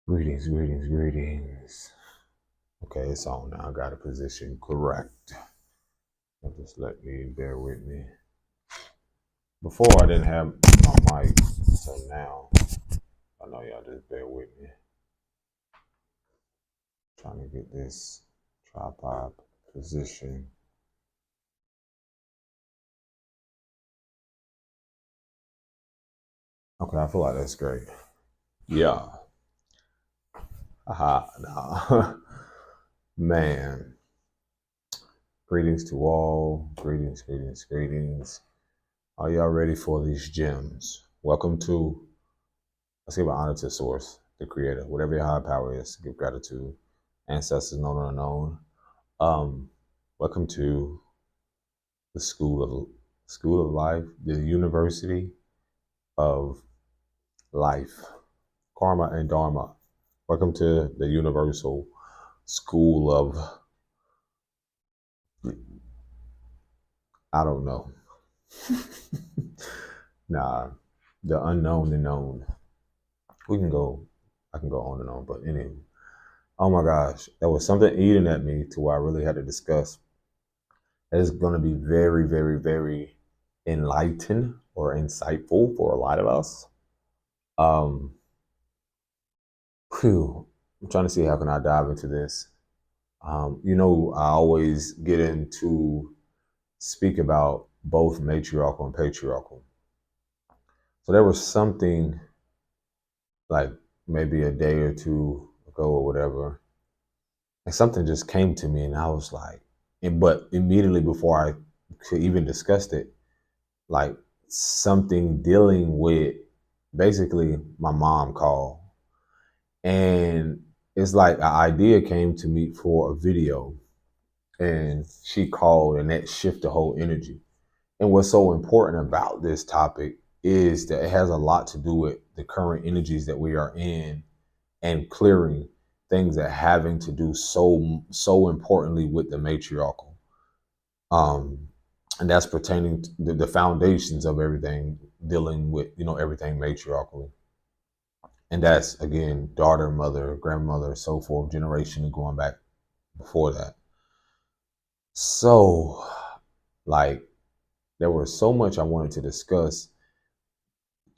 Greetings, greetings, greetings. Okay, it's on now. I got a position correct. Just let me bear with me. Before I didn't have my mic, so now I know y'all just bear with me. Trying to get this tripod position. Okay, I feel like that's great. Yeah. Aha. Nah. Man. Greetings to all. Greetings, greetings, greetings. Are y'all ready for these gems? Welcome to, let's give an honor to Source, the Creator, whatever your higher power is. Give gratitude, ancestors known or unknown. Welcome to the School of Life, the University of Life, Karma and Dharma. Welcome to the Universal School of, I don't know. Nah, the unknown and known. I can go on and on, but anyway. Oh my gosh, there was something eating at me to where I really had to discuss. It's going to be very, very, very enlightened or insightful for a lot of us. Um, I'm trying to see how can I dive into this. I always get into speak about both matriarchal and patriarchal. So there was something like maybe a day or two ago or whatever, and something just came to me, and I was like, but immediately before I could even discuss it, like something dealing with basically my mom called, and it's like an idea came to me for a video, and she called, and that shifted the whole energy. And what's so important about this topic is that it has a lot to do with the current energies that we are in and clearing things that having to do so importantly with the matriarchal. Um, and that's pertaining to the foundations of everything dealing with, everything matriarchally. And that's again, daughter, mother, grandmother, so forth, generation going back before that. So, like, there was so much I wanted to discuss.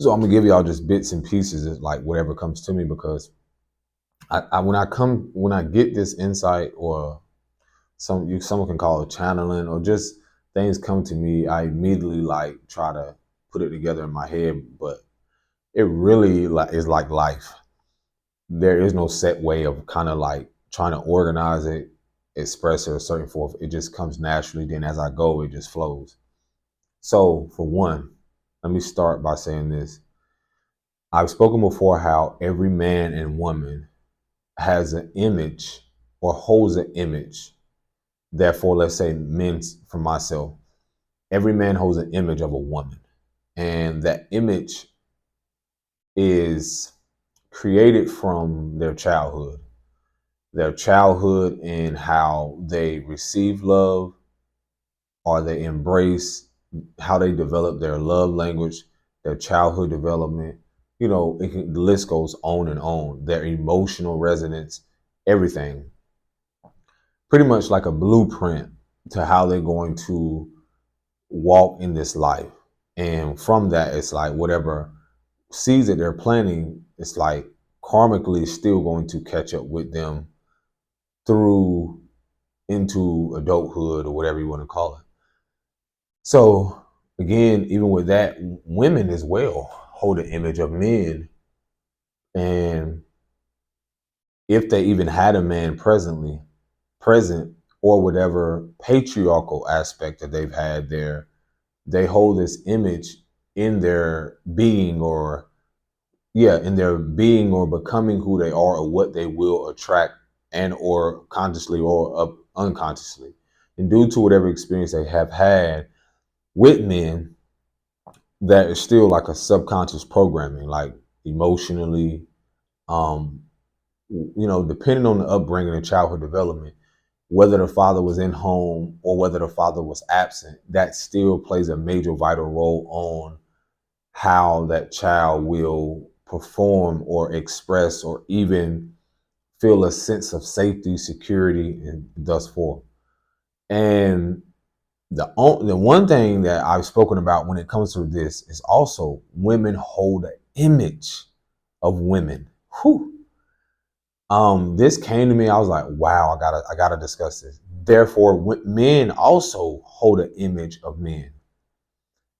So I'm gonna give y'all just bits and pieces of like whatever comes to me, because when I get this insight, or someone can call it channeling, or just things come to me, I immediately like try to put it together in my head. But it really like is like life. There is no set way of kind of like trying to organize it, express it, or certain forth. It just comes naturally. Then as I go, it just flows. So for one, let me start by saying this. I've spoken before how every man and woman has an image or holds an image. Therefore, let's say men, for myself, every man holds an image of a woman. And that image is created from their childhood and how they receive love, or they embrace, how they develop their love language, their childhood development. The list goes on and on. Their emotional resonance, everything. Pretty much like a blueprint to how they're going to walk in this life. And from that, it's like whatever seeds that they're planting, it's like karmically still going to catch up with them through into adulthood, or whatever you want to call it. So again, even with that, women as well hold an image of men. And if they even had a man present, or whatever patriarchal aspect that they've had there, they hold this image in their being, or becoming who they are, or what they will attract, and or consciously or unconsciously. And due to whatever experience they have had with men, that is still like a subconscious programming, like emotionally, um, depending on the upbringing and childhood development, whether the father was in home or whether the father was absent, that still plays a major vital role on how that child will perform or express or even feel a sense of safety, security, and thus forth. And the one thing that I've spoken about when it comes to this is also women hold an image of women. Whew. This came to me. I was like, wow, I gotta discuss this. Therefore, men also hold an image of men.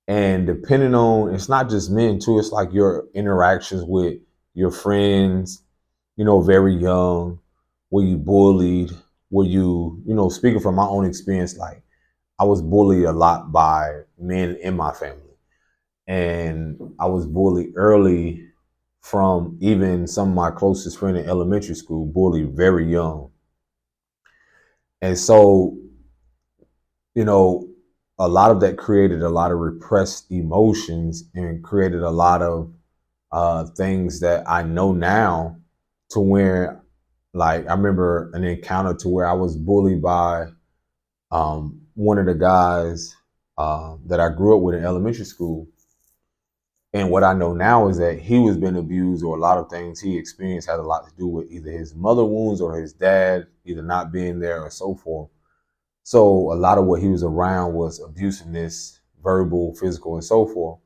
And depending on, it's not just men too, it's like your interactions with your friends, very young, were you bullied? Were you, speaking from my own experience, like I was bullied a lot by men in my family. And I was bullied early from even some of my closest friends in elementary school, bullied very young. And so, you know, a lot of that created a lot of repressed emotions and created a lot of things that I know now, to where, like, I remember an encounter to where I was bullied by one of the guys that I grew up with in elementary school. And what I know now is that he was being abused, or a lot of things he experienced had a lot to do with either his mother wounds or his dad either not being there or so forth. So a lot of what he was around was abusiveness, verbal, physical, and so forth.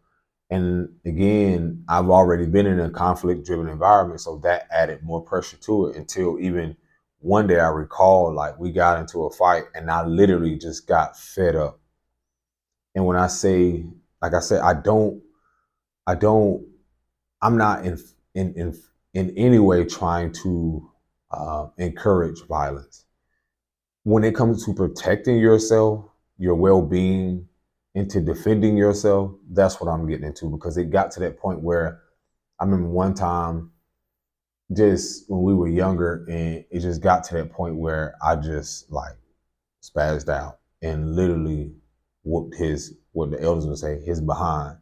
And again, I've already been in a conflict driven environment, so that added more pressure to it, until even one day I recall, like, we got into a fight and I literally just got fed up. And when I say, like I said, I don't, I'm not in any way trying to encourage violence. When it comes to protecting yourself, your well-being, into defending yourself, that's what I'm getting into, because it got to that point where I remember one time, just when we were younger, and it just got to that point where I just like spazzed out and literally whooped his, what the elders would say, his behind.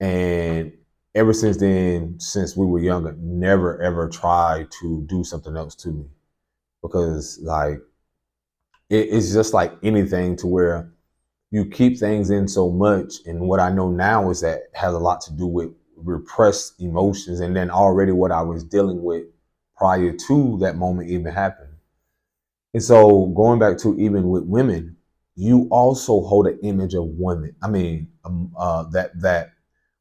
And ever since then, since we were younger, never ever tried to do something else to me, because like it's just like anything, to where you keep things in so much. And what I know now is that it has a lot to do with repressed emotions, and then already what I was dealing with prior to that moment even happening. And so going back to even with women, you also hold an image of women. I mean, that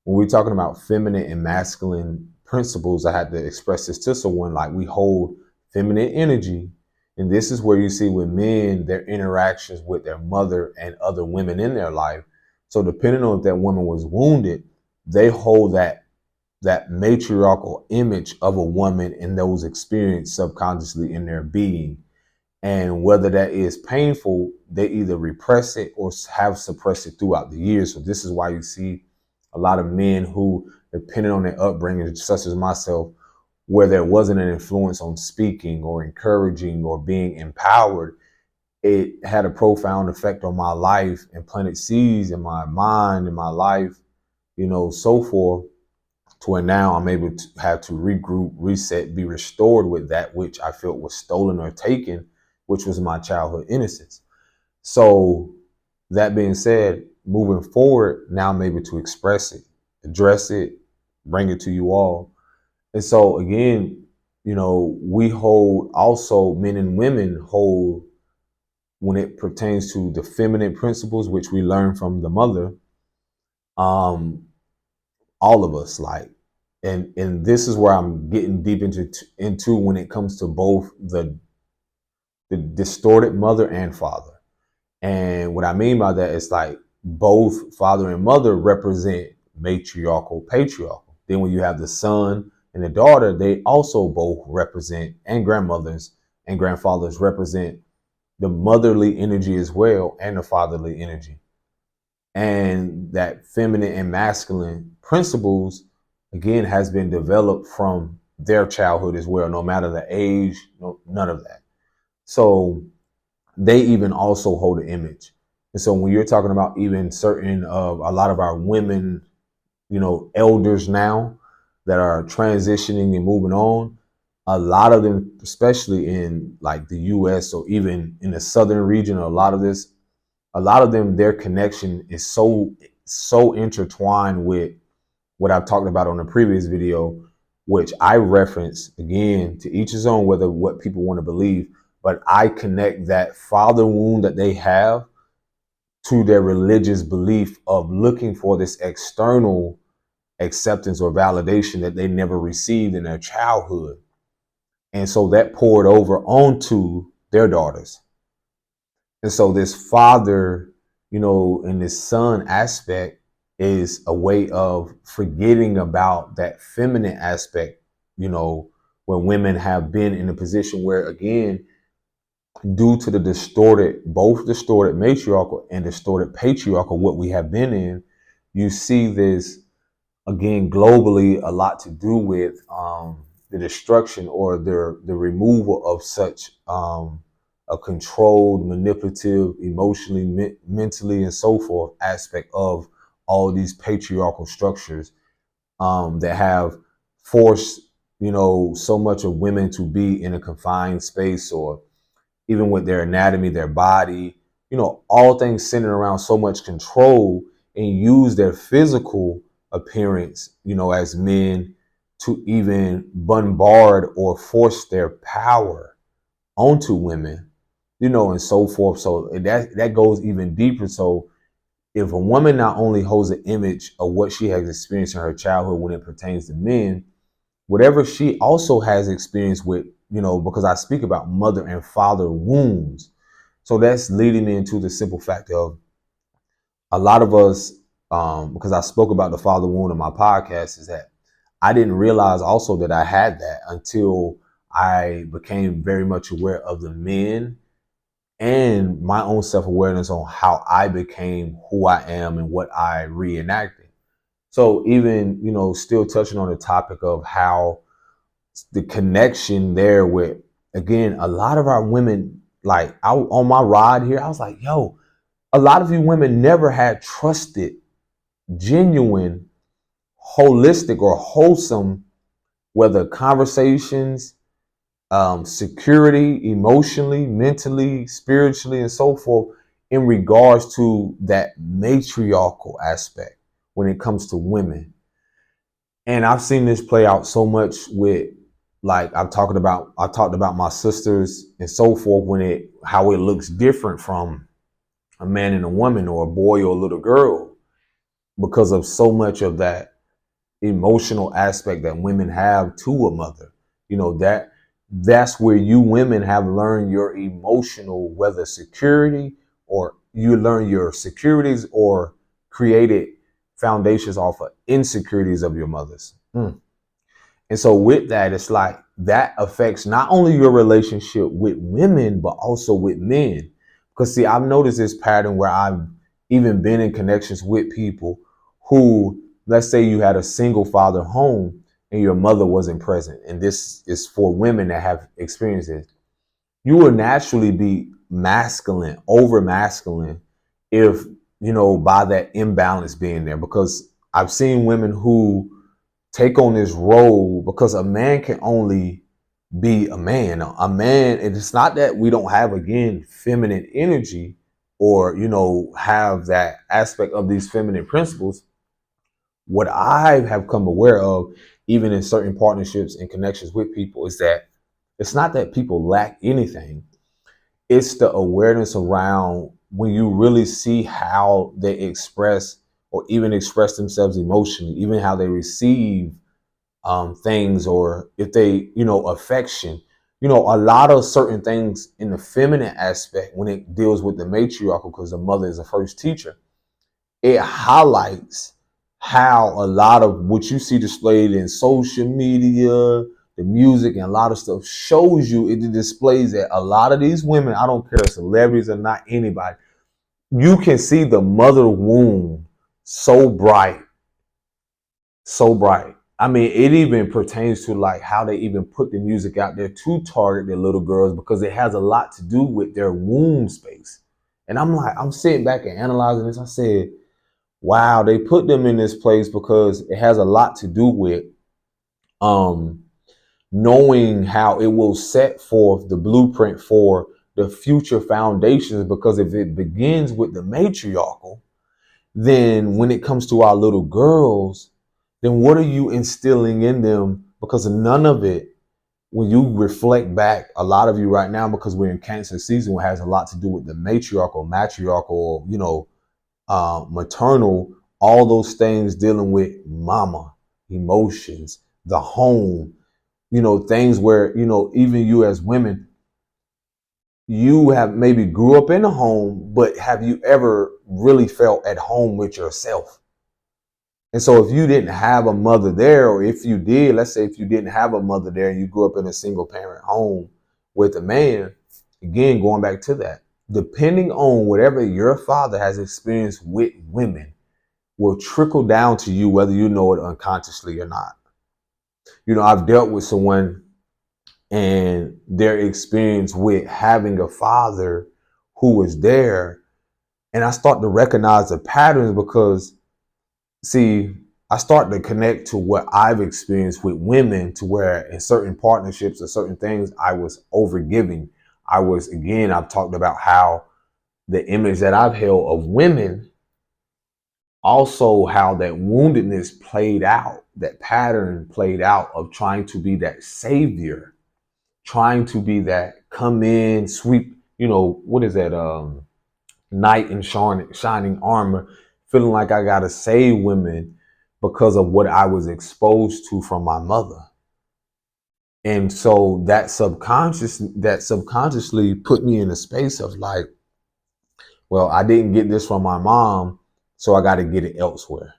when we're talking about feminine and masculine principles, I had to express this to someone, like, we hold feminine energy. And this is where you see with men, their interactions with their mother and other women in their life. So depending on if that woman was wounded, they hold that matriarchal image of a woman and those experiences subconsciously in their being. And whether that is painful, they either repress it or have suppressed it throughout the years. So this is why you see a lot of men who, depending on their upbringing, such as myself, where there wasn't an influence on speaking or encouraging or being empowered, it had a profound effect on my life and planted seeds in my mind, in my life, so forth, to where now I'm able to have to regroup, reset, be restored with that which I felt was stolen or taken, which was my childhood innocence. So that being said, moving forward, now I'm able to express it, address it, bring it to you all. And so again, we hold, also men and women hold, when it pertains to the feminine principles, which we learn from the mother, all of us, like, and this is where I'm getting deep into when it comes to both the distorted mother and father. And what I mean by that is, like, both father and mother represent matriarchal, patriarchal. Then when you have the son and the daughter, they also both represent, and grandmothers and grandfathers represent the motherly energy as well, and the fatherly energy. And that feminine and masculine principles, again, has been developed from their childhood as well, no matter the age, none of that. So they even also hold an image. And so when you're talking about even certain of a lot of our women, elders now that are transitioning and moving on, a lot of them, especially in like the US or even in the southern region, a lot of them, their connection is so intertwined with what I've talked about on the previous video, which I reference again, to each his own, whether what people want to believe, but I connect that father wound that they have to their religious belief of looking for this external acceptance or validation that they never received in their childhood. And so that poured over onto their daughters. And so this father, and this son aspect is a way of forgetting about that feminine aspect, when women have been in a position where, again, due to the both distorted matriarchal and distorted patriarchal, what we have been in, you see this, again, globally, a lot to do with the destruction or the removal of such a controlled, manipulative, emotionally, mentally, and so forth aspect of all these patriarchal structures that have forced, so much of women to be in a confined space, or even with their anatomy, their body, all things centered around so much control, and use their physical appearance, as men to even bombard or force their power onto women, and so forth. So that goes even deeper. So if a woman not only holds an image of what she has experienced in her childhood when it pertains to men, whatever she also has experience with, because I speak about mother and father wounds. So that's leading me into the simple fact of a lot of us, because I spoke about the father wound in my podcast, is that I didn't realize also that I had that until I became very much aware of the men and my own self-awareness on how I became who I am and what I reenacted. So even, still touching on the topic of how the connection there with, again, a lot of our women, like on my ride here, I was like, yo, a lot of you women never had trusted, genuine, holistic, or wholesome, whether conversations, security, emotionally, mentally, spiritually, and so forth, in regards to that matriarchal aspect when it comes to women. And I've seen this play out so much with, like, I talked about my sisters and so forth, how it looks different from a man and a woman, or a boy or a little girl, because of so much of that emotional aspect that women have to a mother. That's where you women have learned your emotional, whether security, or you learn your securities, or created foundations off of insecurities of your mothers. And so with that, it's like that affects not only your relationship with women, but also with men. Because see, I've noticed this pattern where I've even been in connections with people who, let's say you had a single father home and your mother wasn't present. And this is for women that have experienced this. You will naturally be masculine, over masculine, if, by that imbalance being there. Because I've seen women who take on this role, because a man can only be a man. A man, and it's not that we don't have, again, feminine energy, or, have that aspect of these feminine principles. What I have come aware of, even in certain partnerships and connections with people, is that it's not that people lack anything. It's the awareness around when you really see how they express, or even express themselves emotionally, even how they receive things, or if they, affection, a lot of certain things in the feminine aspect when it deals with the matriarchal, because the mother is the first teacher. It highlights how a lot of what you see displayed in social media, the music, and a lot of stuff shows you, it displays that a lot of these women, I don't care if celebrities or not, anybody, you can see the mother womb so bright, so bright. I mean, it even pertains to like how they even put the music out there to target their little girls, because it has a lot to do with their womb space. And I'm sitting back and analyzing this. I said, wow, they put them in this place because it has a lot to do with knowing how it will set forth the blueprint for the future foundations. Because if it begins with the matriarchal, then when it comes to our little girls, then what are you instilling in them? Because none of it, when you reflect back, a lot of you right now, because we're in Cancer season, it has a lot to do with the matriarchal, maternal, all those things dealing with mama, emotions, the home, things where, even you as women, you have maybe grew up in a home, but have you ever really felt at home with yourself? And so if you didn't have a mother there, or if you did, let's say if you didn't have a mother there and you grew up in a single parent home with a man, again, going back to that, depending on whatever your father has experienced with women will trickle down to you, whether you know it unconsciously or not. I've dealt with someone and their experience with having a father who was there, and I start to recognize the patterns because, see, I start to connect to what I've experienced with women, to where in certain partnerships or certain things, I was overgiving. I've talked about how the image that I've held of women, also how that woundedness played out, that pattern played out of trying to be that savior, trying to be that come in, sweep, what is that? Knight in shining armor, feeling like I got to save women because of what I was exposed to from my mother. And so that subconsciously put me in a space of like, well, I didn't get this from my mom, so I got to get it elsewhere.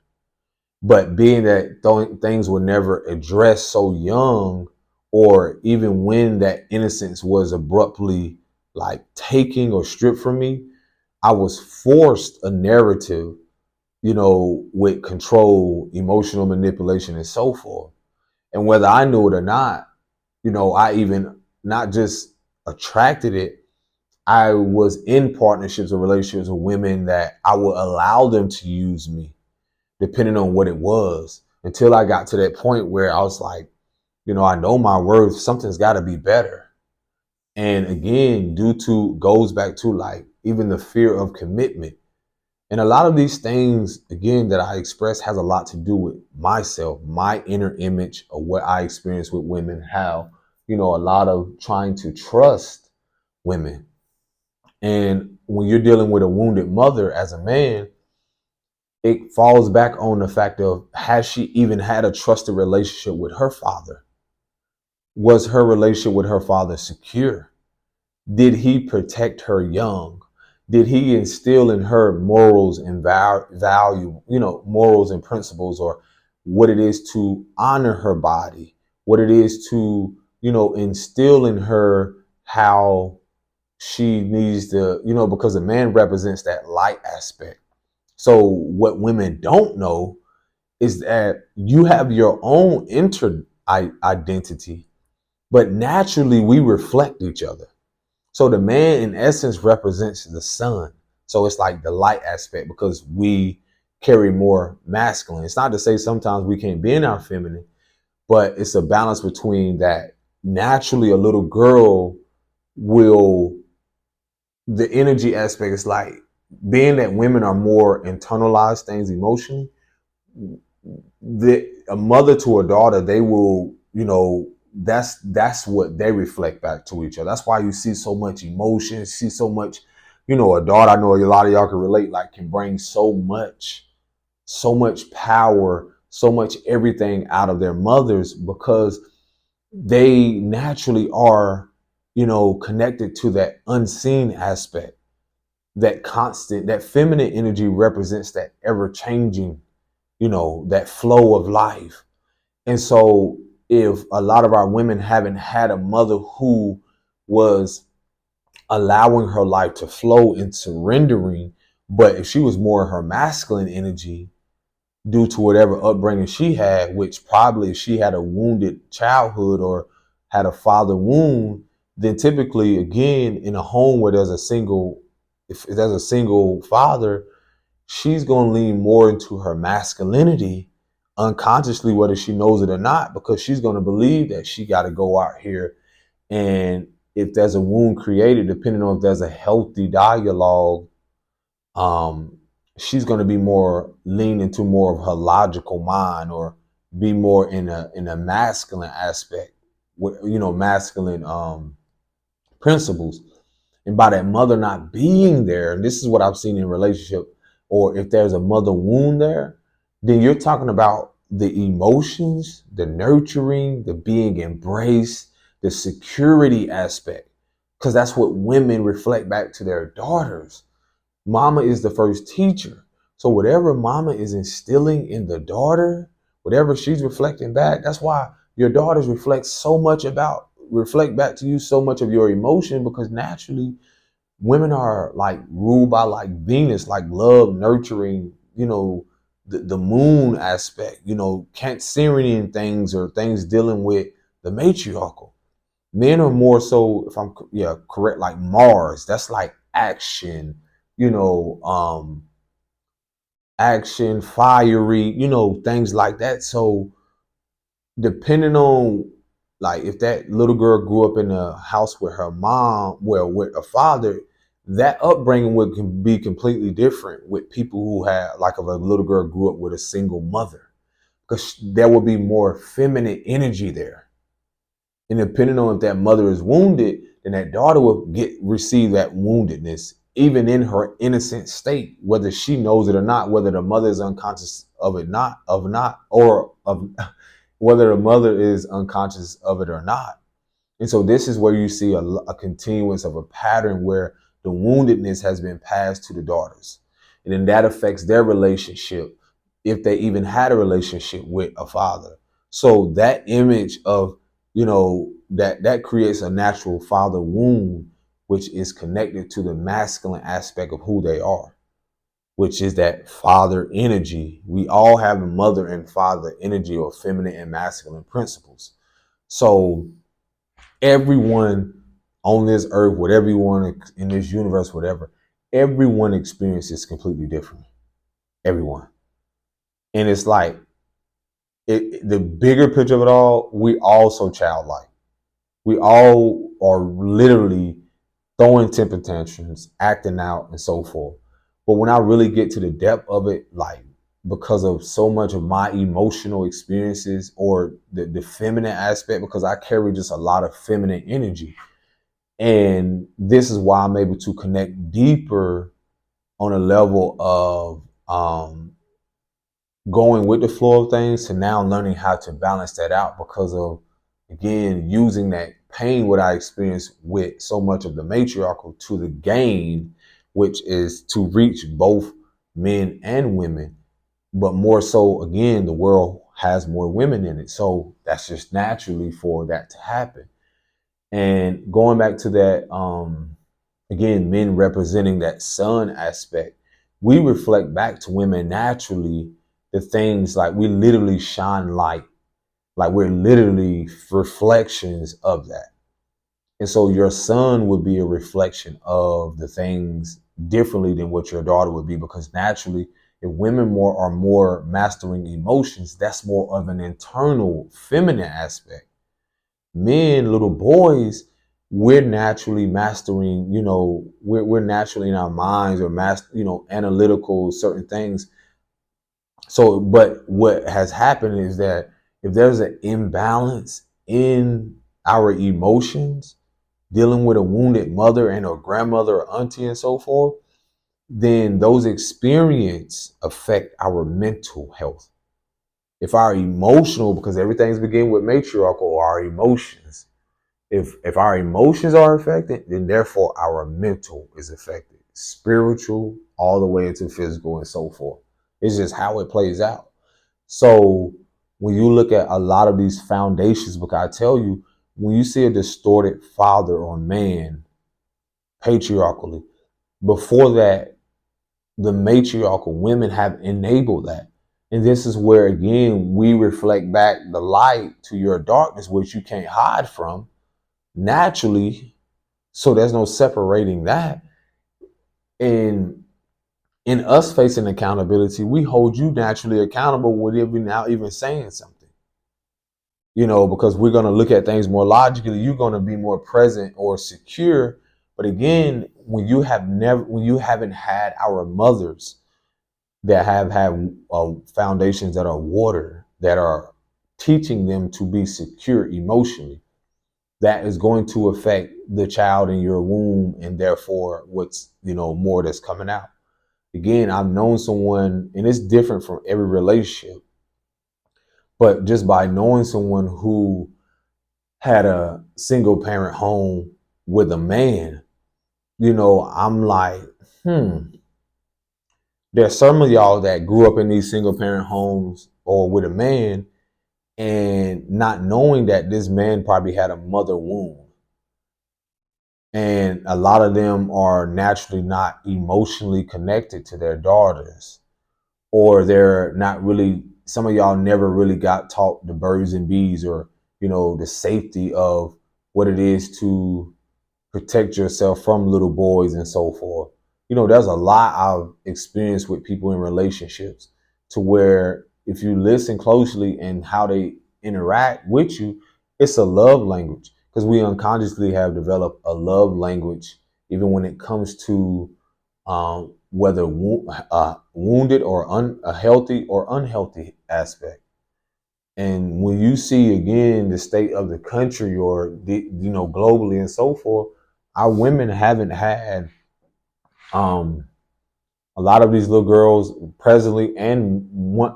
But being that things were never addressed so young, or even when that innocence was abruptly like taken or stripped from me, I was forced a narrative, with control, emotional manipulation, and so forth. And whether I knew it or not, I even not just attracted it, I was in partnerships or relationships with women that I would allow them to use me, depending on what it was, until I got to that point where I was like, I know my worth, something's got to be better. And again, goes back to like even the fear of commitment. And a lot of these things, again, that I express has a lot to do with myself, my inner image of what I experience with women, how, a lot of trying to trust women. And when you're dealing with a wounded mother as a man, it falls back on the fact of, has she even had a trusted relationship with her father? Was her relationship with her father secure? Did he protect her young? Did he instill in her morals and value, morals and principles, or what it is to honor her body, what it is to, instill in her how she needs to, because a man represents that light aspect. So what women don't know is that you have your own identity, but naturally we reflect each other. So the man in essence represents the sun. So it's like the light aspect, because we carry more masculine. It's not to say sometimes we can't be in our feminine, but it's a balance between that. Naturally, a little girl will, the energy aspect is like, being that women are more internalized things emotionally, a mother to a daughter, they will, that's what they reflect back to each other. That's why you see so much emotion, see so much, a daughter, I know a lot of y'all can relate, like can bring so much power, so much everything out of their mothers, because they naturally are, connected to that unseen aspect, that constant, that feminine energy represents that ever changing, that flow of life. And so if a lot of our women haven't had a mother who was allowing her life to flow in surrendering, but if she was more her masculine energy due to whatever upbringing she had, which probably if she had a wounded childhood or had a father wound, then typically, again, in a home where if there's a single father, she's going to lean more into her masculinity unconsciously, whether she knows it or not, because she's going to believe that she got to go out here. And if there's a wound created, depending on if there's a healthy dialogue, she's going to be more lean into more of her logical mind, or be more in a masculine aspect, masculine principles. And by that mother not being there, and this is what I've seen in relationship, or if there's a mother wound there, then you're talking about the emotions, the nurturing, the being embraced, the security aspect, because that's what women reflect back to their daughters. Mama is the first teacher. So whatever mama is instilling in the daughter, whatever she's reflecting back, that's why your daughters reflect back to you so much of your emotion, because naturally women are like ruled by like Venus, like love, nurturing, the moon aspect, Cancerian things or things dealing with the matriarchal. Men are more so, if I'm correct, like Mars. That's like action, you know, um, action, fiery, things like that. So depending on, like, if that little girl grew up in a house with her mom, well, with a father, that upbringing would be completely different with people who had, like, if a little girl grew up with a single mother, because there will be more feminine energy there. And depending on if that mother is wounded, then that daughter will receive that woundedness, even in her innocent state, whether she knows it or not, whether the mother is unconscious of it or of whether the mother is unconscious of it or not. And so this is where you see a continuance of a pattern where the woundedness has been passed to the daughters. And then that affects their relationship, if they even had a relationship with a father. So that image of, that creates a natural father wound, which is connected to the masculine aspect of who they are, which is that father energy. We all have a mother and father energy, or feminine and masculine principles. So everyone on this earth, whatever you want in this universe, whatever, everyone experiences completely different. Everyone. And it's like, the bigger picture of it all, we all so childlike. We all are literally throwing temper tantrums, acting out, and so forth. But when I really get to the depth of it, like, because of so much of my emotional experiences, or the feminine aspect, because I carry just a lot of feminine energy. And this is why I'm able to connect deeper on a level of going with the flow of things, to now learning how to balance that out, because of, again, using that pain, what I experienced with so much of the matriarchal, to the gain, which is to reach both men and women. But more so, again, the world has more women in it. So that's just naturally for that to happen. And going back to that, again, men representing that sun aspect, we reflect back to women naturally the things, like, we literally shine light, like we're literally reflections of that. And so your son would be a reflection of the things differently than what your daughter would be, because naturally, if women are more mastering emotions, that's more of an internal feminine aspect. Men, little boys, we're naturally mastering, we're naturally in our minds, or analytical certain things. So, but what has happened is that if there's an imbalance in our emotions, dealing with a wounded mother and a grandmother or auntie and so forth, then those experiences affect our mental health. If our emotional, because everything's begin with matriarchal, or our emotions, if our emotions are affected, then therefore our mental is affected, spiritual all the way into physical and so forth. It's just how it plays out. So when you look at a lot of these foundations, because I tell you, when you see a distorted father or man patriarchally, before that, the matriarchal women have enabled that. And this is where, again, we reflect back the light to your darkness, which you can't hide from naturally. So there's no separating that. And in us facing accountability, we hold you naturally accountable without even saying something. Because we're going to look at things more logically. You're going to be more present or secure. But again, when you haven't had our mothers that have had foundations that are water, that are teaching them to be secure emotionally, that is going to affect the child in your womb, and therefore what's, more that's coming out. Again, I've known someone, and it's different from every relationship, but just by knowing someone who had a single parent home with a man, I'm like, there's some of y'all that grew up in these single parent homes or with a man, and not knowing that this man probably had a mother wound. And a lot of them are naturally not emotionally connected to their daughters, or they're not really, some of y'all never really got taught the birds and bees, or, the safety of what it is to protect yourself from little boys and so forth. There's a lot I've experienced with people in relationships, to where if you listen closely and how they interact with you, it's a love language, because we unconsciously have developed a love language, even when it comes to whether wounded or a healthy or unhealthy aspect. And when you see again the state of the country, or globally and so forth, our women haven't had a lot of these little girls presently, and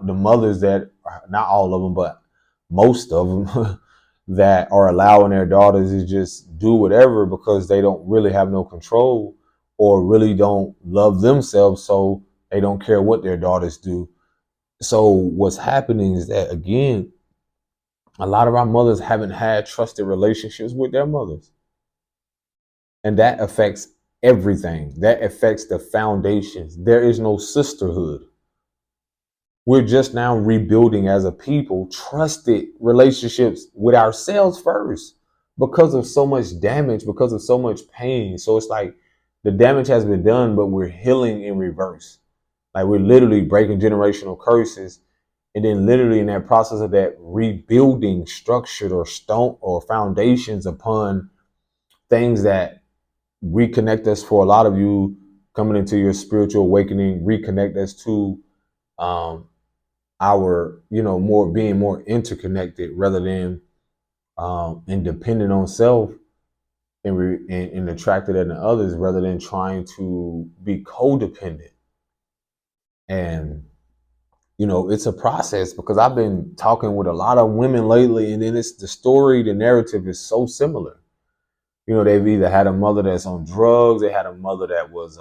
the mothers that, not all of them, but most of them, that are allowing their daughters to just do whatever, because they don't really have no control, or really don't love themselves, so they don't care what their daughters do. So what's happening is that, again, a lot of our mothers haven't had trusted relationships with their mothers. And that affects everything. That affects the foundations. There is no sisterhood. We're just now rebuilding as a people trusted relationships with ourselves first, because of so much damage, because of so much pain. So it's like the damage has been done, but we're healing in reverse. Like, we're literally breaking generational curses. And then literally in that process of that, rebuilding structured or stone or foundations upon things that reconnect us, for a lot of you coming into your spiritual awakening, reconnect us to our, more being more interconnected, rather than independent on self, and attracted in others, rather than trying to be codependent. And it's a process, because I've been talking with a lot of women lately, and then it's the narrative is so similar. They've either had a mother that's on drugs, they had a mother that was,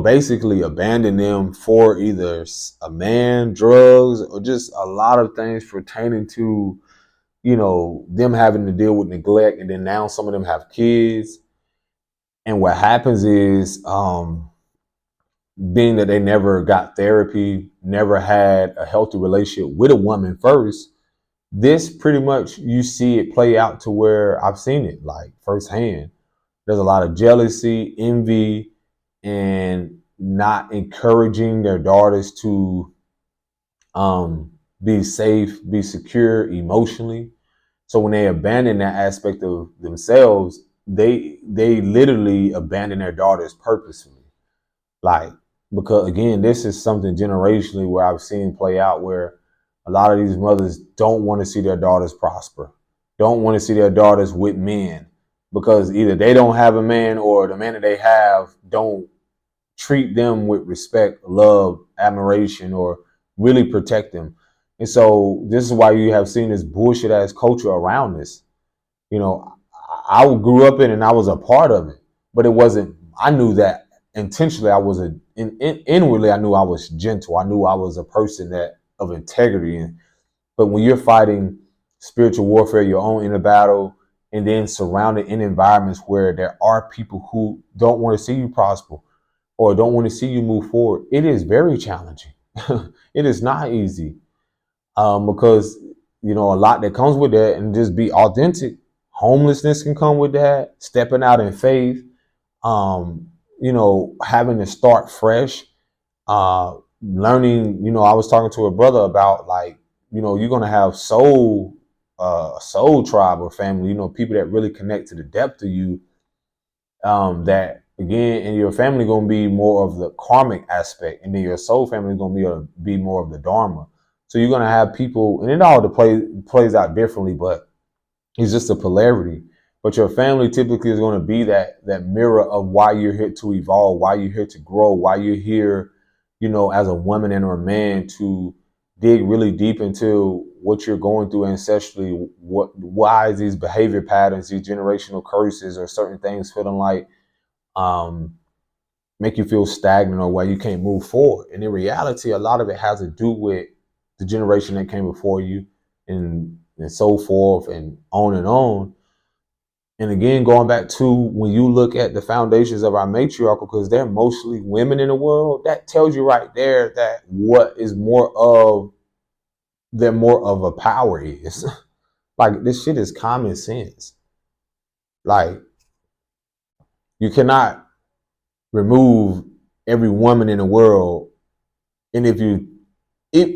basically abandoned them for either a man, drugs, or just a lot of things pertaining to, them having to deal with neglect. And then now some of them have kids. And what happens is, being that they never got therapy, never had a healthy relationship with a woman first, this pretty much, you see it play out to where I've seen it like firsthand. There's a lot of jealousy, envy, and not encouraging their daughters to be safe, be secure emotionally. So when they abandon that aspect of themselves, they literally abandon their daughters purposefully. Like, because again, this is something generationally where I've seen play out, where a lot of these mothers don't want to see their daughters prosper, don't want to see their daughters with men, because either they don't have a man, or the man that they have don't treat them with respect, love, admiration, or really protect them. And so this is why you have seen this bullshit ass culture around this. I grew up in it, and I was a part of it, but it wasn't, I knew that intentionally I was inwardly, I knew I was gentle. I knew I was a person that of integrity. But when you're fighting spiritual warfare, your own inner battle, and then surrounded in environments where there are people who don't want to see you prosper, or don't want to see you move forward, it is very challenging. It is not easy, because a lot that comes with that. And just be authentic. Homelessness can come with that. Stepping out in faith. Having to start fresh. Learning. I was talking to a brother about, like, you're gonna have soul tribe or family. People that really connect to the depth of you. That again, and your family gonna be more of the karmic aspect, and then your soul family is gonna be more of the dharma. So you're gonna have people, and it all plays out differently, but it's just a polarity. But your family typically is going to be that mirror of why you're here to evolve, why you're here to grow, why you're here, as a woman and or a man to dig really deep into what you're going through ancestrally. Why is these behavior patterns, these generational curses, or certain things feeling like make you feel stagnant or why you can't move forward? And in reality, a lot of it has to do with the generation that came before you, and so forth, and on and on. And again, going back to when you look at the foundations of our matriarchal, because they're mostly women in the world, that tells you right there that they're more of a power is. Like, this shit is common sense. Like, you cannot remove every woman in the world. And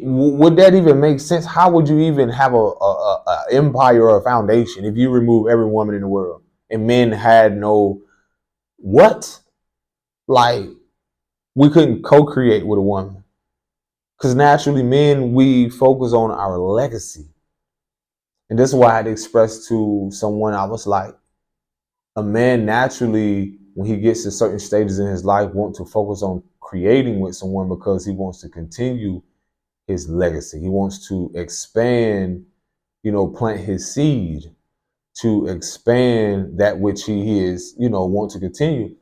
would that even make sense? How would you even have a empire or a foundation if you remove every woman in the world and men had no what? Like, we couldn't co-create with a woman, because naturally men, we focus on our legacy. And this is why I had expressed to someone, I was like, a man naturally, when he gets to certain stages in his life, wants to focus on creating with someone because he wants to continue his legacy. He wants to expand, plant his seed to expand that which he is, want to continue.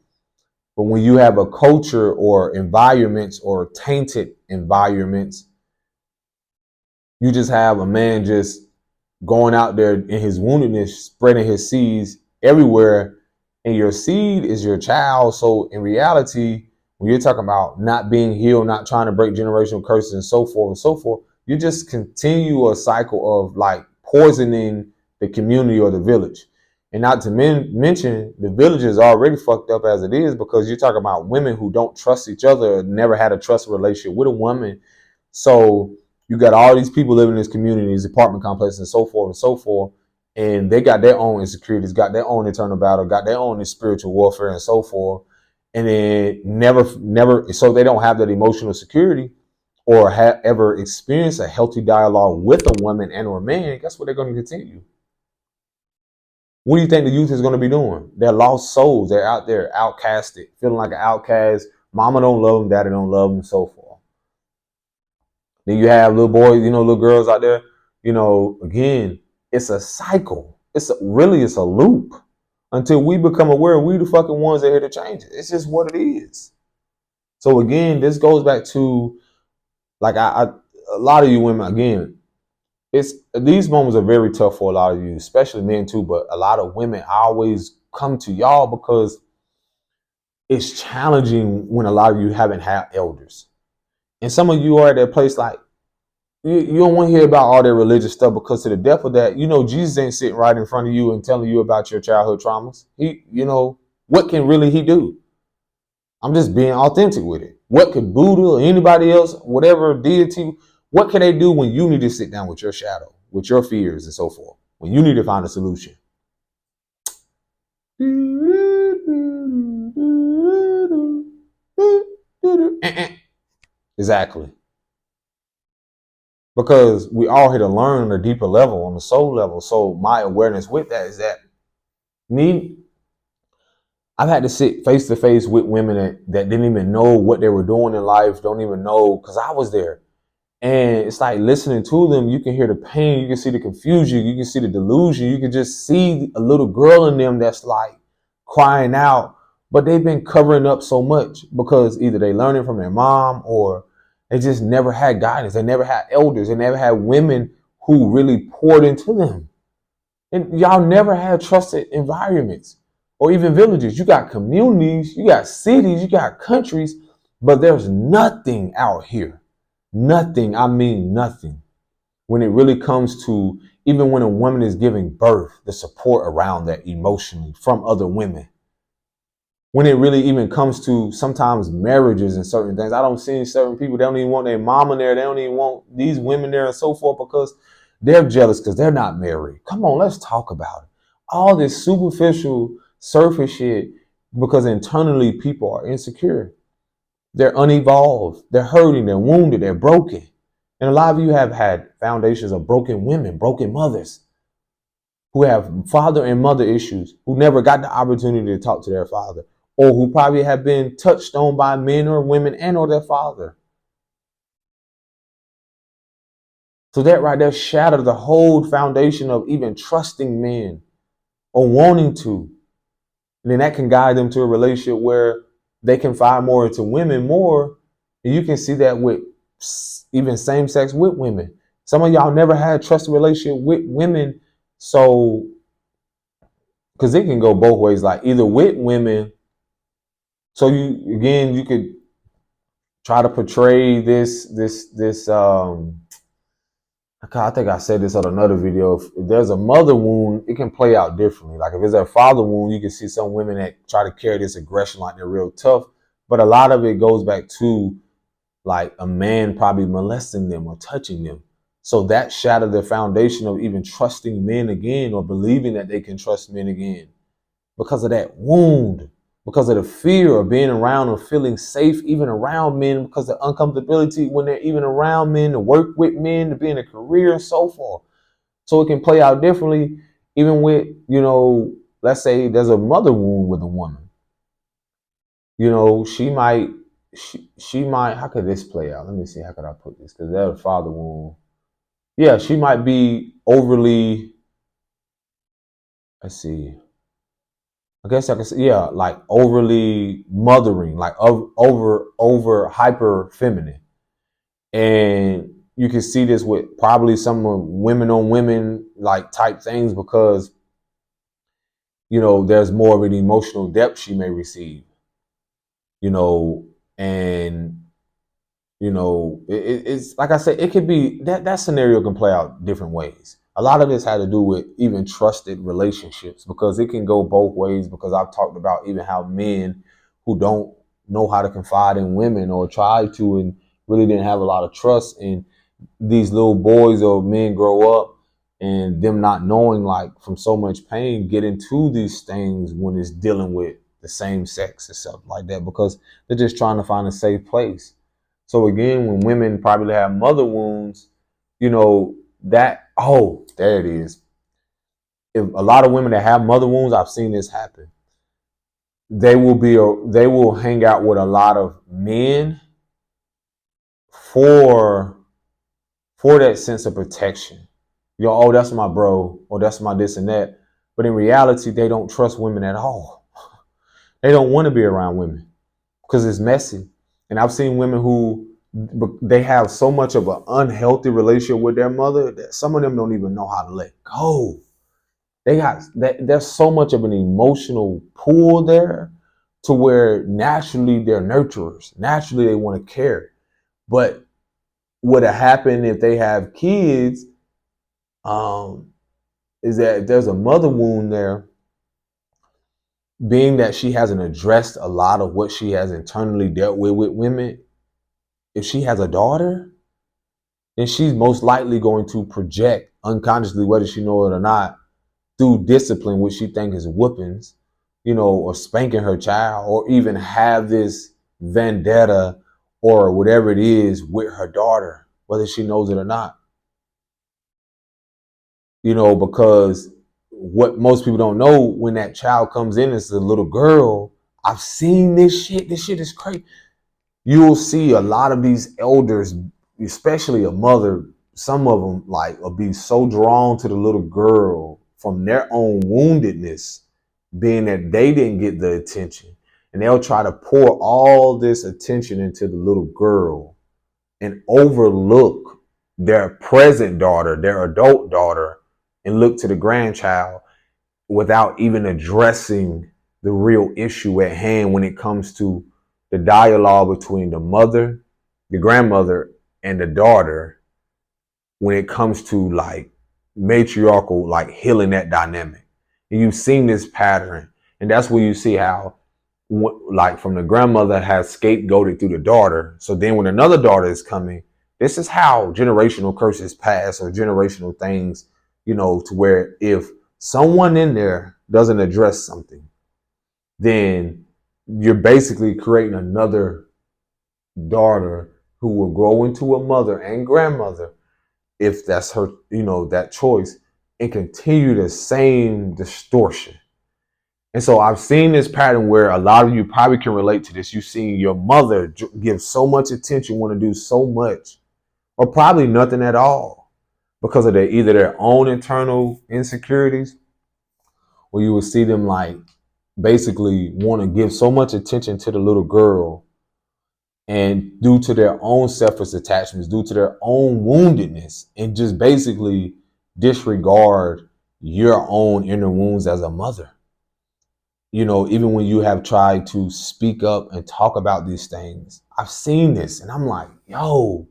But when you have a culture or environments or tainted environments, you just have a man just going out there in his woundedness, spreading his seeds everywhere. And your seed is your child. So in reality, when you're talking about not being healed, not trying to break generational curses and so forth, you just continue a cycle of like poisoning the community or the village. And not to mention, the village is already fucked up as it is, because you're talking about women who don't trust each other, never had a trust relationship with a woman. So you got all these people living in this community, these apartment complexes, and so forth, and they got their own insecurities, got their own internal battle, got their own spiritual warfare, and so forth. And then never, so they don't have that emotional security or have ever experienced a healthy dialogue with a woman and or a man. Guess what they're going to continue? What do you think the youth is going to be doing? They're lost souls. They're out there outcasted, feeling like an outcast. Mama don't love them, daddy don't love them, and so forth. Then you have little boys, little girls out there. Again, it's a cycle. It's a loop until we become aware we the fucking ones that are here to change it. It's just what it is. So again, this goes back to like a lot of you women. Again, these moments are very tough for a lot of you, especially men too. But a lot of women always come to y'all because it's challenging when a lot of you haven't had elders, and some of you are at that place like you don't want to hear about all that religious stuff, because to the depth of that, Jesus ain't sitting right in front of you and telling you about your childhood traumas. What can really he do? I'm just being authentic with it. What could Buddha or anybody else, whatever deity, what can they do when you need to sit down with your shadow, with your fears and so forth, when you need to find a solution? Exactly. Because we all here to learn on a deeper level, on the soul level. So my awareness with that is that I've had to sit face to face with women that didn't even know what they were doing in life, don't even know, because I was there. And it's like listening to them, you can hear the pain, you can see the confusion, you can see the delusion, you can just see a little girl in them that's like crying out, but they've been covering up so much because either they learned it from their mom or they just never had guidance. They never had elders. They never had women who really poured into them. And y'all never had trusted environments or even villages. You got communities, you got cities, you got countries, but there's nothing out here. Nothing, I mean nothing. When it really comes to, even when a woman is giving birth, the support around that emotionally from other women. When it really even comes to sometimes marriages and certain things, I don't see certain people, they don't even want their mama there. They don't even want these women there and so forth because they're jealous because they're not married. Come on, let's talk about it. All this superficial, surface shit, because internally people are insecure. They're unevolved. They're hurting. They're wounded. They're broken. And a lot of you have had foundations of broken women, broken mothers, who have father and mother issues, who never got the opportunity to talk to their father, or who probably have been touched on by men or women and or their father. So that right there shattered the whole foundation of even trusting men or wanting to. And then that can guide them to a relationship where they can find more into women more. And you can see that with even same sex with women. Some of y'all never had a trusted relationship with women. So, because it can go both ways, like either with women. So you could try to portray this I think I said this on another video. If there's a mother wound, it can play out differently. Like if it's a father wound, you can see some women that try to carry this aggression like they're real tough. But a lot of it goes back to like a man probably molesting them or touching them. So that shattered the foundation of even trusting men again or believing that they can trust men again because of that wound, because of the fear of being around or feeling safe even around men, because of the uncomfortability when they're even around men, to work with men, to be in a career and so forth. So it can play out differently even with, let's say there's a mother wound with a woman. She might, how could this play out? Let me see, how could I put this? Because there's a father wound. Yeah, she might be overly, let's see, I guess I could say, yeah, like overly mothering, like over hyper feminine. And you can see this with probably some women on women like type things because, there's more of an emotional depth she may receive, and it's like I said, it could be that scenario can play out different ways. A lot of this had to do with even trusted relationships because it can go both ways. Because I've talked about even how men who don't know how to confide in women or try to and really didn't have a lot of trust in these little boys or men grow up and them not knowing, like from so much pain, get into these things when it's dealing with the same sex and stuff like that because they're just trying to find a safe place. So again, when women probably have mother wounds, there it is. If a lot of women that have mother wounds, I've seen this happen. They will hang out with a lot of men for that sense of protection. Oh, that's my bro, or that's my this and that. But in reality, they don't trust women at all. They don't want to be around women because it's messy. And I've seen women who they have so much of an unhealthy relationship with their mother that some of them don't even know how to let go. There's so much of an emotional pull there to where naturally they're nurturers. Naturally they want to care. But what will happen if they have kids is that if there's a mother wound there, being that she hasn't addressed a lot of what she has internally dealt with women, if she has a daughter, then she's most likely going to project unconsciously, whether she knows it or not, through discipline, which she thinks is whoopings, or spanking her child, or even have this vendetta or whatever it is with her daughter, whether she knows it or not. Because what most people don't know, when that child comes in as a little girl, I've seen this shit. This shit is crazy. You'll see a lot of these elders, especially a mother, some of them will be so drawn to the little girl from their own woundedness, being that they didn't get the attention. And they'll try to pour all this attention into the little girl and overlook their present daughter, their adult daughter, and look to the grandchild without even addressing the real issue at hand when it comes to the dialogue between the mother, the grandmother, and the daughter, when it comes to matriarchal, healing that dynamic. And you've seen this pattern. And that's where you see how, from the grandmother has scapegoated through the daughter. So then when another daughter is coming, this is how generational curses pass, or generational things, to where if someone in there doesn't address something, then you're basically creating another daughter who will grow into a mother and grandmother if that's her, that choice, and continue the same distortion. And so I've seen this pattern where a lot of you probably can relate to this. You've seen your mother give so much attention, want to do so much, or probably nothing at all because of either their own internal insecurities, or you will see them like basically want to give so much attention to the little girl, and due to their own selfish attachments, due to their own woundedness, and just basically disregard your own inner wounds as a mother. Even when you have tried to speak up and talk about these things, I've seen this and I'm like, yo.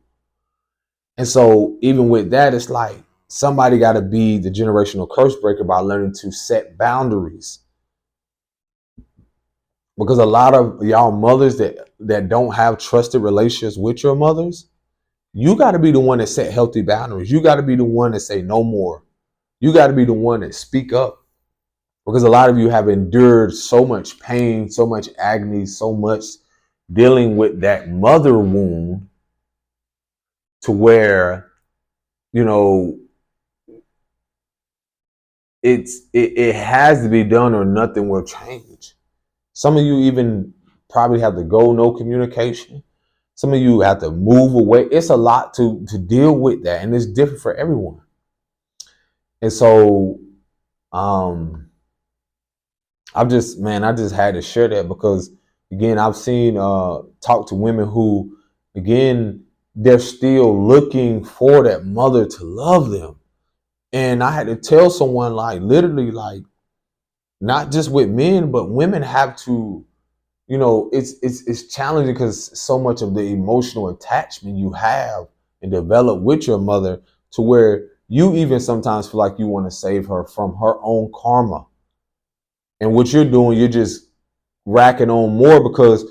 And so even with that, it's like somebody got to be the generational curse breaker by learning to set boundaries. Because a lot of y'all mothers that don't have trusted relationships with your mothers, you got to be the one that set healthy boundaries. You got to be the one that say no more. You got to be the one that speak up. Because a lot of you have endured so much pain, so much agony, so much dealing with that mother wound, to where, it has to be done or nothing will change. Some of you even probably have to go no communication. Some of you have to move away. It's a lot to deal with that, and it's different for everyone. And so, I just had to share that because, again, I've seen talk to women who, again, they're still looking for that mother to love them. And I had to tell someone, like, literally, like, not just with men, but women have to, it's challenging because so much of the emotional attachment you have and develop with your mother, to where you even sometimes feel like you want to save her from her own karma. And what you're doing, you're just racking on more because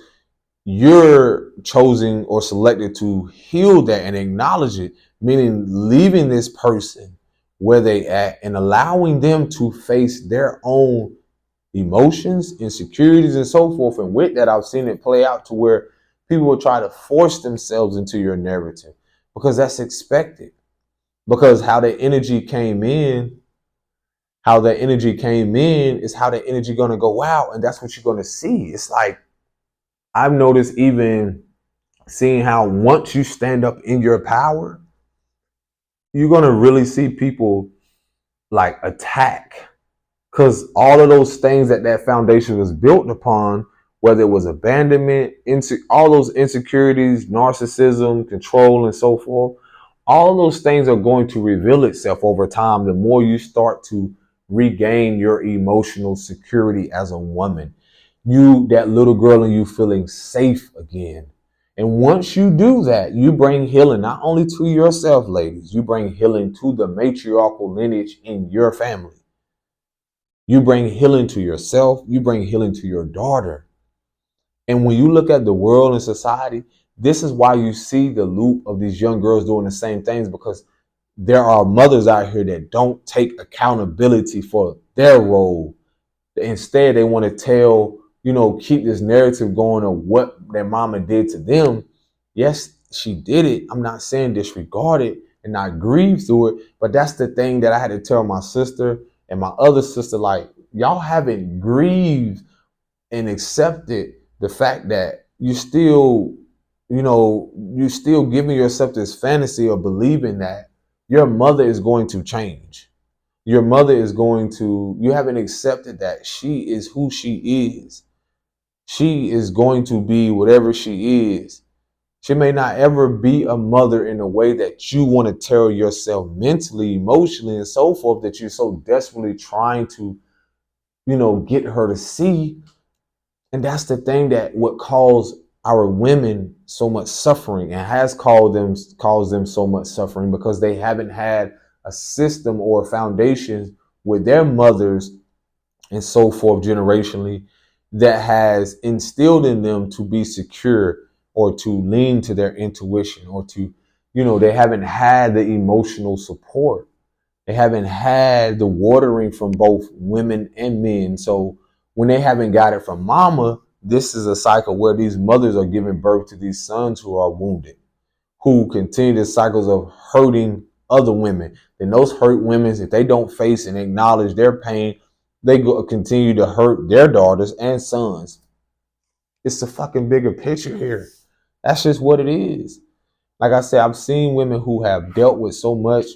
you're chosen or selected to heal that and acknowledge it, meaning leaving this person where they at and allowing them to face their own emotions, insecurities, and so forth. And with that, I've seen it play out to where people will try to force themselves into your narrative because that's expected. Because how that energy came in is how that energy going to go out, and that's what you're going to see. It's like, I've noticed, even seeing how once you stand up in your power, you're going to really see people like attack, because all of those things that foundation was built upon, whether it was abandonment, all those insecurities, narcissism, control, and so forth, all those things are going to reveal itself over time. The more you start to regain your emotional security as a woman, that little girl in you feeling safe again. And once you do that, you bring healing not only to yourself, ladies, you bring healing to the matriarchal lineage in your family. You bring healing to yourself. You bring healing to your daughter. And when you look at the world and society, this is why you see the loop of these young girls doing the same things, because there are mothers out here that don't take accountability for their role. Instead, they want to keep this narrative going of what their mama did to them. Yes, she did it. I'm not saying disregard it and not grieve through it, but that's the thing that I had to tell my sister and my other sister, like, y'all haven't grieved and accepted the fact that you still giving yourself this fantasy of believing that your mother is going to change. Your mother is you haven't accepted that she is who she is. She is going to be whatever she is. She may not ever be a mother in a way that you want to tell yourself mentally, emotionally, and so forth, that you're so desperately trying to, get her to see. And that's the thing that what caused our women so much suffering, and has caused them so much suffering, because they haven't had a system or a foundation with their mothers and so forth generationally that has instilled in them to be secure, or to lean to their intuition, or to, they haven't had the emotional support. They haven't had the watering from both women and men. So when they haven't got it from mama, this is a cycle where these mothers are giving birth to these sons who are wounded. who continue the cycles of hurting other women. Then those hurt women, if they don't face and acknowledge their pain, they continue to hurt their daughters and sons. It's a fucking bigger picture here. That's just what it is. Like I said, I've seen women who have dealt with so much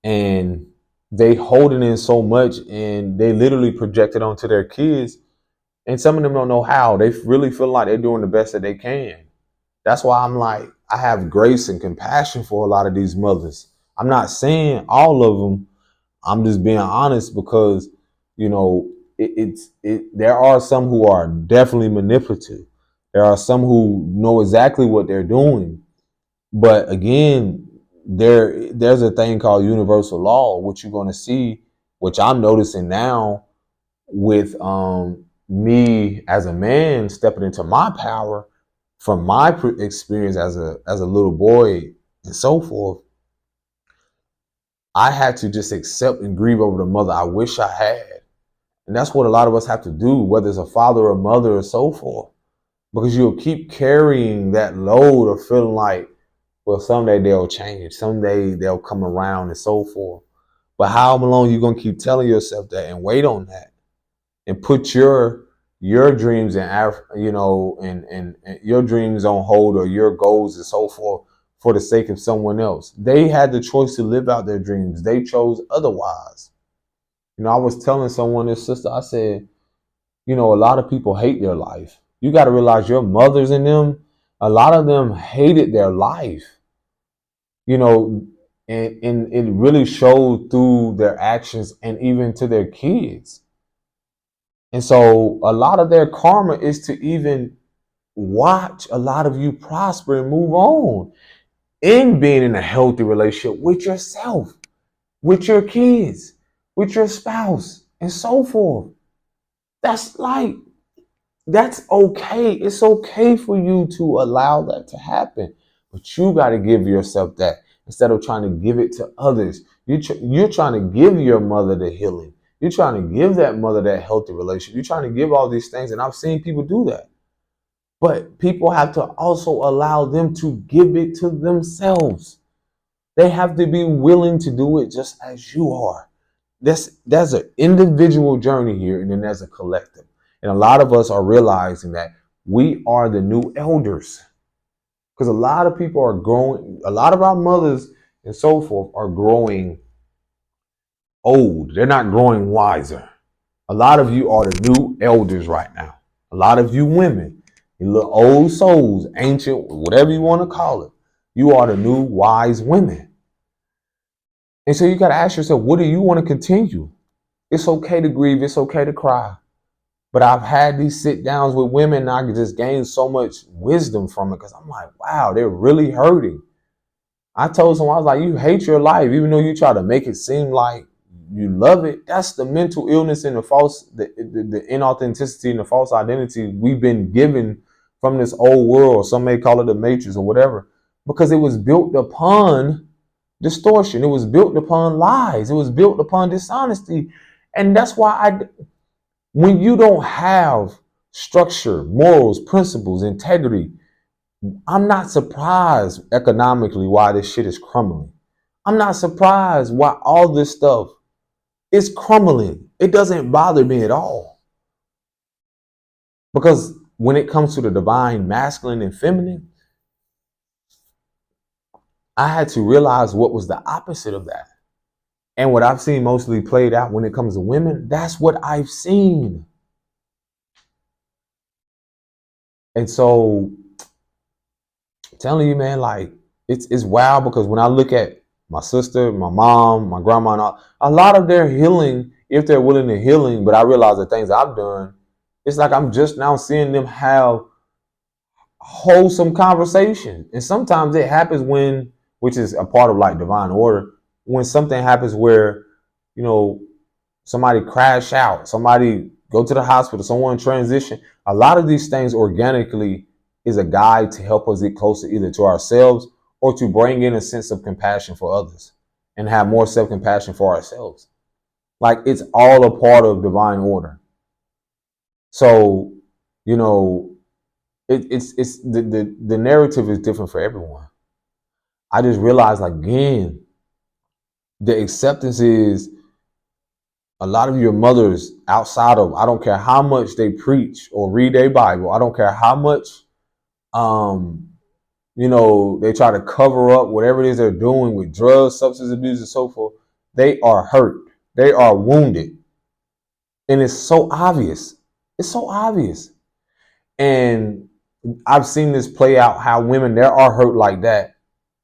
and they holding in so much and they literally project it onto their kids. And some of them don't know how. They really feel like they're doing the best that they can. That's why I'm like, I have grace and compassion for a lot of these mothers. I'm not saying all of them. I'm just being honest because, you know, there are some who are definitely manipulative. There are some who know exactly what they're doing. But again, there's a thing called universal law, which you're going to see, which I'm noticing now with me as a man stepping into my power from my experience as a little boy and so forth. I had to just accept and grieve over the mother I wish I had. And that's what a lot of us have to do, whether it's a father or mother or so forth, because you'll keep carrying that load of feeling like, well, someday they'll change, someday they'll come around and so forth. But how long are you going to keep telling yourself that and wait on that and put your dreams and your dreams on hold or your goals and so forth for the sake of someone else? They had the choice to live out their dreams. They chose otherwise. You know, I was telling someone, this sister, I said, you know, a lot of people hate their life. You got to realize your mothers and them, a lot of them hated their life, you know, and it really showed through their actions and even to their kids. And so a lot of their karma is to even watch a lot of you prosper and move on in being in a healthy relationship with yourself, with your kids, with your spouse, and so forth. That's okay. It's okay for you to allow that to happen. But you got to give yourself that instead of trying to give it to others. You're trying to give your mother the healing. You're trying to give that mother that healthy relationship. You're trying to give all these things. And I've seen people do that. But people have to also allow them to give it to themselves. They have to be willing to do it just as you are. There's an individual journey here, and then there's a collective. And a lot of us are realizing that we are the new elders. Because a lot of people are growing, a lot of our mothers and so forth are growing old. They're not growing wiser. A lot of you are the new elders right now. A lot of you women, you little old souls, ancient, whatever you want to call it. You are the new wise women. And so you got to ask yourself, what do you want to continue? It's okay to grieve. It's okay to cry. But I've had these sit downs with women and I could just gain so much wisdom from it because I'm like, wow, they're really hurting. I told someone, I was like, you hate your life, even though you try to make it seem like you love it. That's the mental illness and the inauthenticity and the false identity we've been given from this old world. Some may call it the matrix or whatever, because it was built upon distortion. It was built upon lies. It was built upon dishonesty. And that's why when you don't have structure, morals, principles, integrity, I'm not surprised economically why this shit is crumbling. I'm not surprised why all this stuff is crumbling. It doesn't bother me at all. Because when it comes to the divine masculine and feminine, I had to realize what was the opposite of that. And what I've seen mostly played out when it comes to women, that's what I've seen. And so, I'm telling you, man, like it's wild because when I look at my sister, my mom, my grandma, and all, a lot of their healing, if they're willing to healing, but I realize the things I've done, it's like I'm just now seeing them have wholesome conversation. And sometimes it happens when, which is a part of like divine order, when something happens where, you know, somebody crash out, somebody go to the hospital, someone transition. A lot of these things organically is a guide to help us get closer either to ourselves or to bring in a sense of compassion for others and have more self-compassion for ourselves. Like it's all a part of divine order. So, you know, It's the narrative is different for everyone. I just realized, like, again, the acceptance is a lot of your mothers outside of, I don't care how much they preach or read their Bible, I don't care how much um they try to cover up whatever it is they're doing with drugs, substance abuse, and so forth. They are hurt. They are wounded. And it's so obvious. It's so obvious. And I've seen this play out, how women that are hurt like that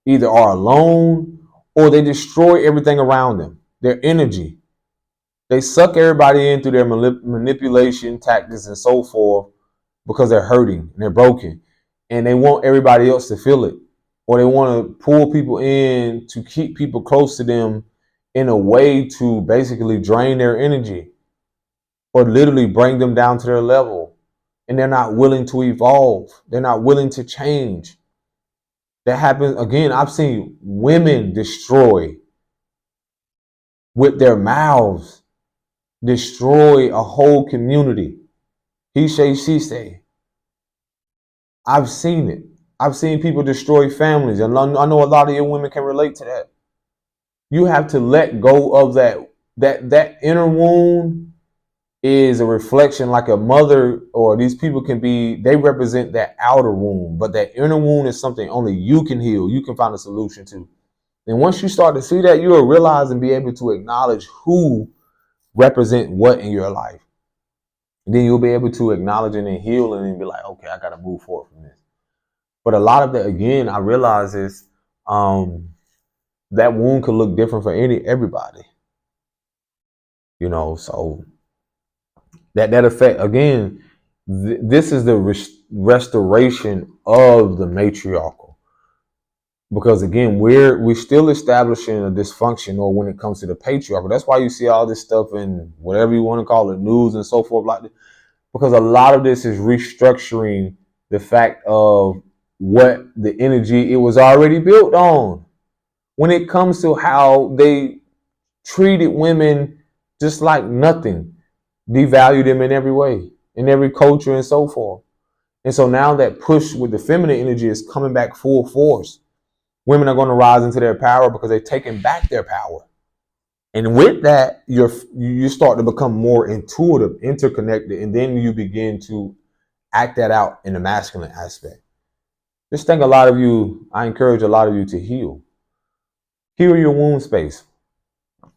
either are alone or they destroy everything around them, their energy. They suck everybody in through their manipulation tactics and so forth because they're hurting and they're broken. And they want everybody else to feel it. Or they want to pull people in to keep people close to them in a way to basically drain their energy or literally bring them down to their level. And they're not willing to evolve. They're not willing to change. That happens again. I've seen women destroy with their mouths, destroy a whole community. He say, she say. I've seen it. I've seen people destroy families. And I know a lot of your women can relate to that. You have to let go of that inner wound is a reflection, like a mother or these people can be, they represent that outer wound, but that inner wound is something only you can heal. You can find a solution to. And once you start to see that, you will realize and be able to acknowledge who represent what in your life. And then you'll be able to acknowledge it and heal it and be like, okay, I got to move forward from this. But a lot of that, again, I realize is that wound could look different for everybody. So that effect, again, this is the restoration of the matriarchal. Because again, we're still establishing a dysfunction, or when it comes to the patriarchal. That's why you see all this stuff in whatever you want to call it, news and so forth like that. Because a lot of this is restructuring the fact of what the energy it was already built on. When it comes to how they treated women just like nothing, devalued them in every way, in every culture and so forth. And so now that push with the feminine energy is coming back full force. Women are going to rise into their power because they're taking back their power. And with that, you start to become more intuitive, interconnected, and then you begin to act that out in the masculine aspect. Just think I encourage a lot of you to heal. Heal your wound space. And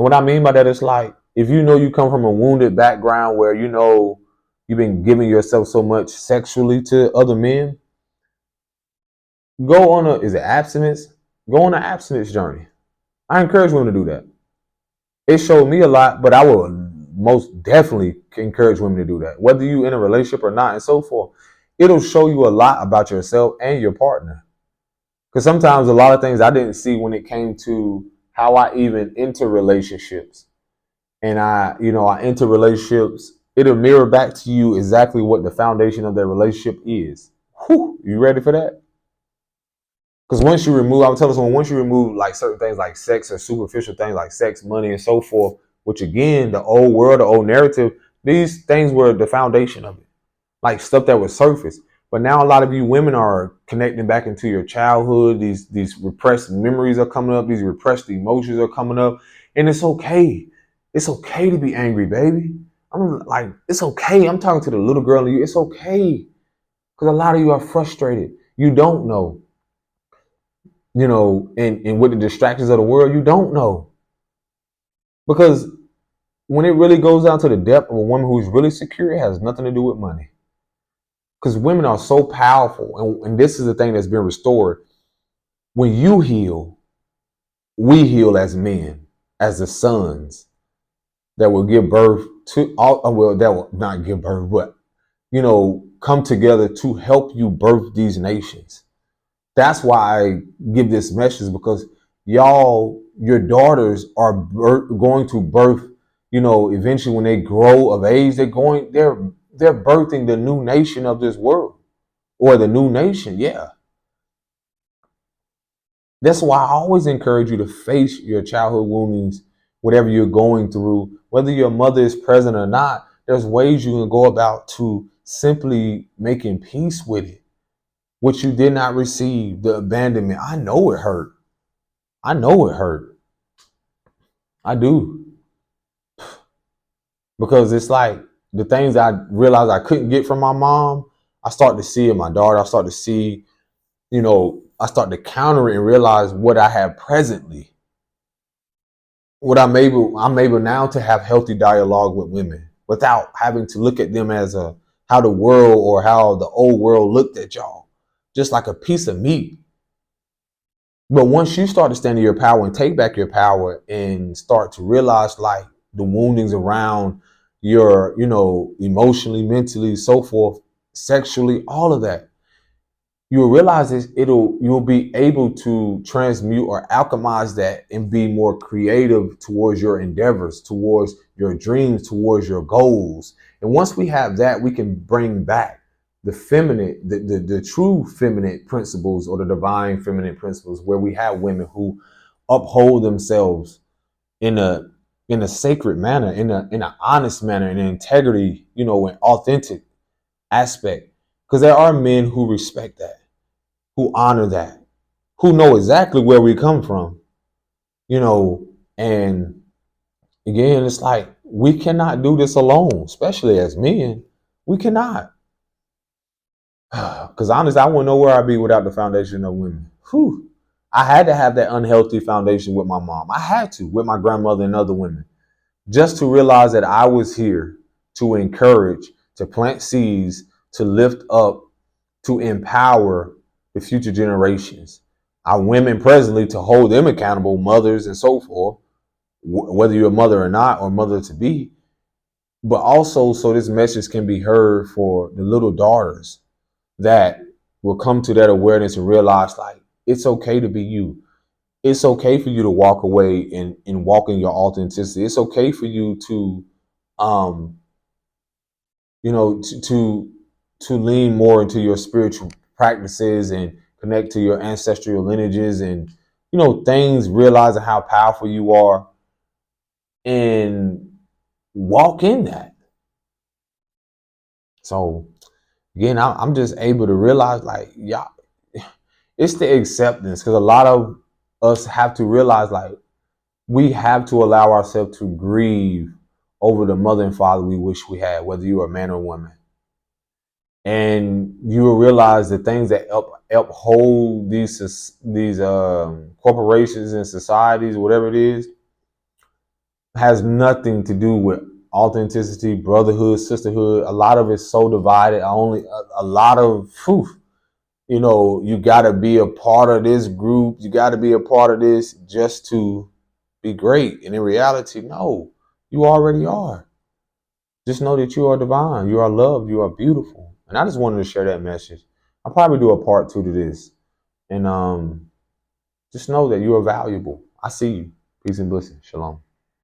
what I mean by that is, like, if you know you come from a wounded background where you've been giving yourself so much sexually to other men, go on abstinence? Go on an abstinence journey. I encourage women to do that. It showed me a lot, but I will most definitely encourage women to do that. Whether you in a relationship or not and so forth, it'll show you a lot about yourself and your partner. Because sometimes a lot of things I didn't see when it came to how I even enter relationships. And I enter relationships, it'll mirror back to you exactly what the foundation of their relationship is. Whew, you ready for that? Because once you remove, I would tell someone, once you remove like certain things like sex or superficial things like sex, money, and so forth, which again, the old world, the old narrative, these things were the foundation of it. Like stuff that was surface. But now a lot of you women are connecting back into your childhood. These repressed memories are coming up. These repressed emotions are coming up. And it's okay. It's okay to be angry, baby. I'm like, it's okay. I'm talking to the little girl in you. It's okay. Because a lot of you are frustrated. You don't know. And with the distractions of the world, you don't know. Because when it really goes down to the depth of a woman who's really secure, it has nothing to do with money. Because women are so powerful. And this is the thing that's been restored. When you heal, we heal as men, as the sons that will give birth to that will not give birth, but come together to help you birth these nations. That's why I give this message, because your daughters are going to birth, eventually when they grow of age, they're birthing the new nation of this world, or the new nation. Yeah. That's why I always encourage you to face your childhood woundings, whatever you're going through, whether your mother is present or not. There's ways you can go about to simply making peace with it. What you did not receive, the abandonment, I know it hurt. I know it hurt. I do. Because it's like the things I realized I couldn't get from my mom, I start to see in my daughter. I start to see, I start to counter it and realize what I have presently. What I'm able now to have healthy dialogue with women without having to look at them as how the world or how the old world looked at y'all, just like a piece of meat. But once you start to stand in your power and take back your power and start to realize like the woundings around your, emotionally, mentally, so forth, sexually, all of that, you'll realize you'll be able to transmute or alchemize that and be more creative towards your endeavors, towards your dreams, towards your goals. And once we have that, we can bring back the feminine, the true feminine principles, or the divine feminine principles, where we have women who uphold themselves in a sacred manner, in an honest manner, in an integrity, an authentic aspect. Because there are men who respect that, who honor that, who know exactly where we come from, and again, it's like we cannot do this alone, especially as men. We cannot. Because honestly, I wouldn't know where I'd be without the foundation of women. Whew. I had to have that unhealthy foundation with my mom. I had to, with my grandmother and other women, just to realize that I was here to encourage, to plant seeds, to lift up, to empower the future generations. Our women presently, to hold them accountable, mothers and so forth, whether you're a mother or not, or mother to be, but also so this message can be heard for the little daughters that will come to that awareness and realize like it's okay to be you. It's okay for you to walk away and walk in your authenticity. It's okay for you to um to lean more into your spiritual practices and connect to your ancestral lineages and things, realizing how powerful you are and walk in that. So again, I'm just able to realize like, yeah, it's the acceptance, because a lot of us have to realize like we have to allow ourselves to grieve over the mother and father we wish we had, whether you are a man or woman. And you will realize the things that uphold these corporations and societies, whatever it is, has nothing to do with authenticity, brotherhood, sisterhood. A lot of it's so divided. A lot of, you got to be a part of this group. You got to be a part of this just to be great. And in reality, no, you already are. Just know that you are divine. You are loved. You are beautiful. And I just wanted to share that message. I'll probably do a part 2 to this. And just know that you are valuable. I see you. Peace and blessings. Shalom.